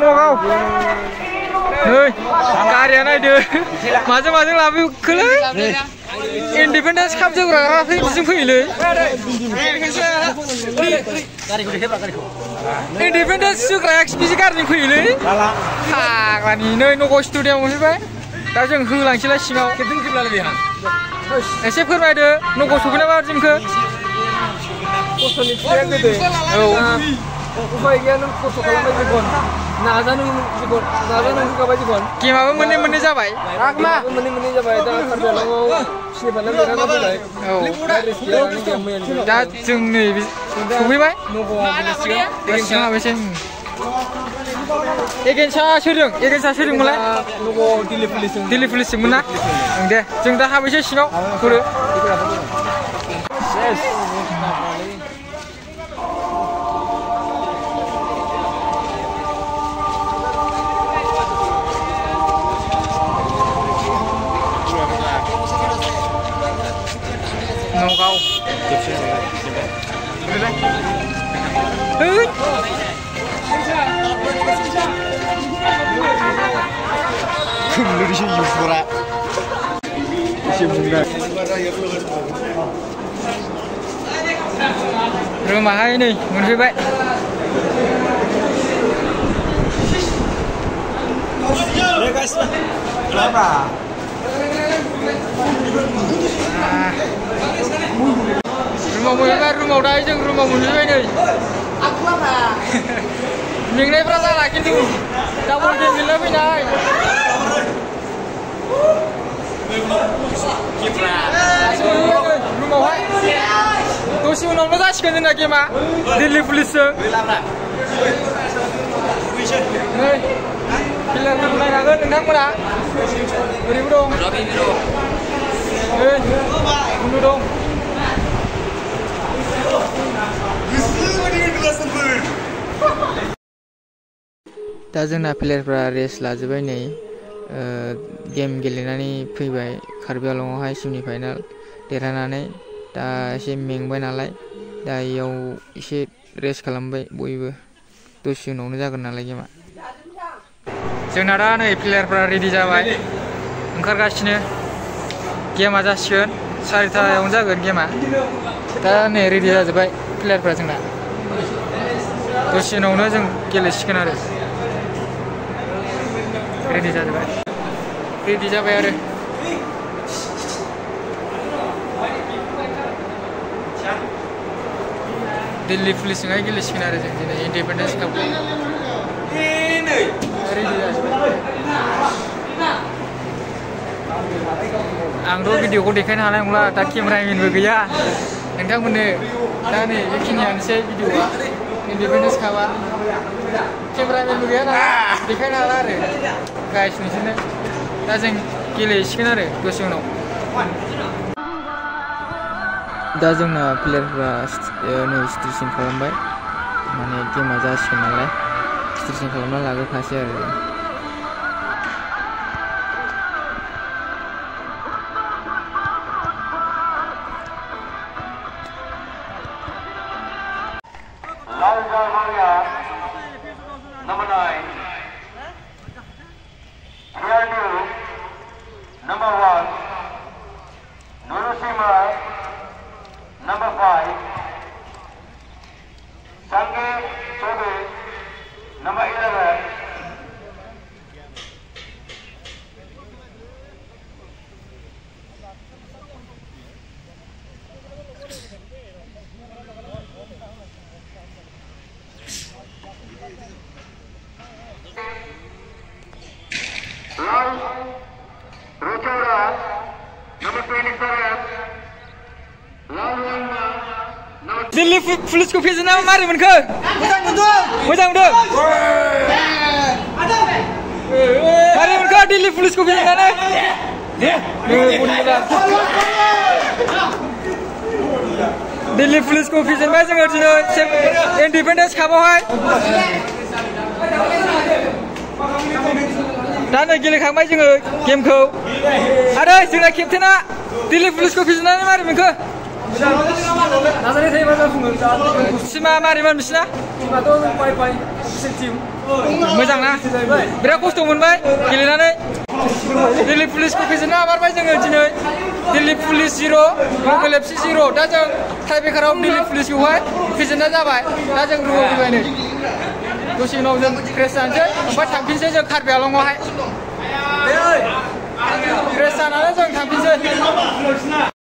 नगाव नै गारिया नायदो माजों माजों लाबोखोलै इन्डिपेन्डेन्स काप जोग्राफ्रा बिदिजों फैयोलै इन्डिपेन्डेन्स जोग्रा बिदि गारिजों फैयोलै फाग्लानि नै नगाव स्टेडियाम मोनफैबाय दा जों होलांसैलाय सिङाव एसे फोरमायदो नगाव सफैना माबायदि मोनखो खस्थ'नि फिथाइया गोदै उफाय गैया नों खस्थ' खालामबाय जिबन नाजानो होखाबाय जिबन गेमाबो मोननै जाबाय मोननै जाबाय दा कार्बिआंलंआव सिनिफाइनाल देरहाना फैबाय दा जों नै सफैबाय नगावआव हाबैसै एगेन्सा सोरजोंमोनलाय नगावआव दिल्ली पुलिसजोंमोन ना दे जों दा हाबैसै सिङाव हरो नगाव kumlurisha yufura rumahay नै मोनफैबाय रुमाव दायो जों रुमाव मोनफैबाय नै मेंनायफ्रा जाला खिन्थु डाबल गेम गेलेना फैनाय रुमावहाय दसे उनावनो जासिगोन जोंना गेमा दिल्ली पुलिसजों नै प्लेयारफोरखौ नायनांगोन नोंथांमोना ओरैबो दं उन्दु दं दा जोंना प्लेयारफ्रा रेस्ट लाजोब्बाय नै गेम गेलेनानै फैबाय कार्बिआंलंआवहाय सेमि फाइनाल देरहानानै दा एसे मेंबाय नालाय दा इयाव एसे रेस्ट खालामबाय बयबो दसे उनावनो जागोन नालाय गेमा जोंना दा नै प्लेयारफ्रा रेडि जाबाय ओंखारगासिनो गेमा जासिगोन 4टायावनो जागोन गेमा दा नै रेडि जाजोब्बाय प्लेयारफ्रा जोंना दसे उनावनो जों गेलेसिगोन आरो रेडि जाबाय आरो दिल्ली पुलिसजोंहाय गेलेसिगोन आरो जों दिनै इन्डिपेन्डेन्स काप रेडि जाजोब्बाय आंथ' भिडिअखौ देखायनो हानाय नंला दा केमेरामेनबो गैया नोंथांमोननो दा नै बेखिनियानोसै भिडिअआ इन्डिपेन्डेन्स कापआ केमेरामेनबो गैया ना देखायनो हाला आरो गाइस नोंसोरनो दा जों गेलेसिगोन आरो दसे उनाव दा जोंना प्लेयारफ्रा नै स्ट्रेचिं खालामबाय माने गेमा जासिगोन नालाय स्ट्रेचिं खालामना लाग्रोखासै आरो जों Number 9, Priyandu, number 1, Nurusima, number 5, Sange Chobe, number 11, Rochora, number 27, Delhi पुलिसखौ फेजेनना मारै मोनखो मोजां मोनदों मारै मोनखो दिल्ली पुलिसखौ फेजेननानै दिल्ली पुलिसखौ फेजेनबाय जोङो दिनै इन्डिपेन्डेन्स कापआवहाय दा नै गेलेखांबाय जोङो गेमखौ आरो जोंना केप्टेना दिल्ली पुलिसखौ फेजेननानै मारै मोनखो नाजानाय थायोबा जाफुङो सिमा मारैमोन बिसिना टीमाथ' बाय सेकेन्ड टीम मोजां ना बिराद खस्थ' मोनबाय गेलेनानै दिल्ली पुलिसखौ फेजेननो हामारबाय जोङो दिनै दिल्ली पुलिस 0 लकेल FC 0 दा जों टाइब्रेकाराव दिल्ली पुलिसखौहाय फेजेननाय जाबाय दा जों रुआव फैबाय नै दसे उनाव जों क्रेस जानोसै ओमफ्राय थांफिनसै जों कार्बि आलंआवहाय क्रेस जानानै जों थांफिनसै